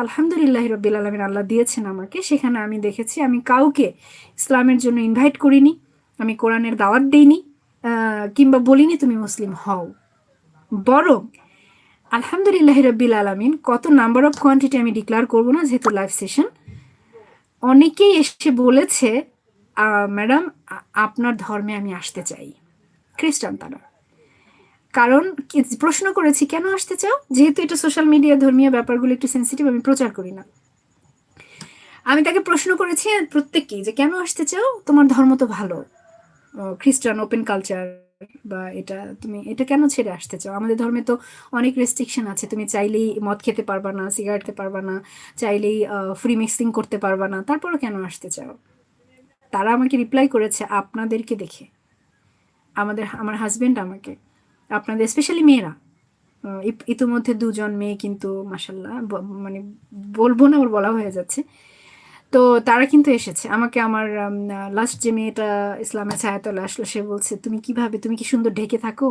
আলহামদুলিল্লাহ রব্বিল আলামিন, আল্লাহ দিয়েছেন আমাকে, সেখানে আমি দেখেছি আমি কাউকে ইসলামের জন্য ইনভাইট করিনি, আমি কোরআনের দাওয়াত দেইনি, কিংবা বলিনি তুমি মুসলিম হও। বরং আলহামদুলিল্লাহ রব্বিল আলামিন, কত নাম্বার অফ কোয়ান্টিটি আমি ডিক্লেয়ার করবো না, যেহেতু লাইভ সেশন, অনেকেই এসে বলেছে ম্যাডাম আপনার ধর্মে আমি আসতে চাই, খ্রিস্টান তারা। কারণ প্রশ্ন করেছি কেন আসতে চাও, যেহেতু এটা সোশ্যাল মিডিয়া ধর্মীয় ব্যাপারগুলো একটু সেন্সিটিভ, আমি প্রচার করি না। আমি তাকে প্রশ্ন করেছি প্রত্যেককেই যে কেন আসতে চাও, তোমার ধর্ম তো ভালো, খ্রিস্টান ওপেন কালচার, বা এটা তুমি এটা কেন ছেড়ে আসতে চাও? আমাদের ধর্মে তো অনেক রেস্ট্রিকশন আছে, তুমি চাইলেই মদ খেতে পারবা না, সিগারেট খেতে পারবা না, চাইলেই ফ্রি মিক্সিং করতে পারবা না, তারপরও কেন আসতে চাও? তারা আমাকে রিপ্লাই করেছে আপনাদেরকে দেখে, আমার হাজবেন্ড আমাকে, আপনাদের স্পেশালি মেয়েরা, ইতিমধ্যে 2জন মেয়ে কিন্তু মাসাল্লাহ, মানে বলবো না, ওর বলা হয়ে যাচ্ছে। তো তারা কিন্তু এসেছে আমাকে, আমার লাস্ট যে মেয়েটা ইসলামের ছায়াতলে আসলো, সে বলছে তুমি কিভাবে, তুমি কি সুন্দর ঢেকে থাকো,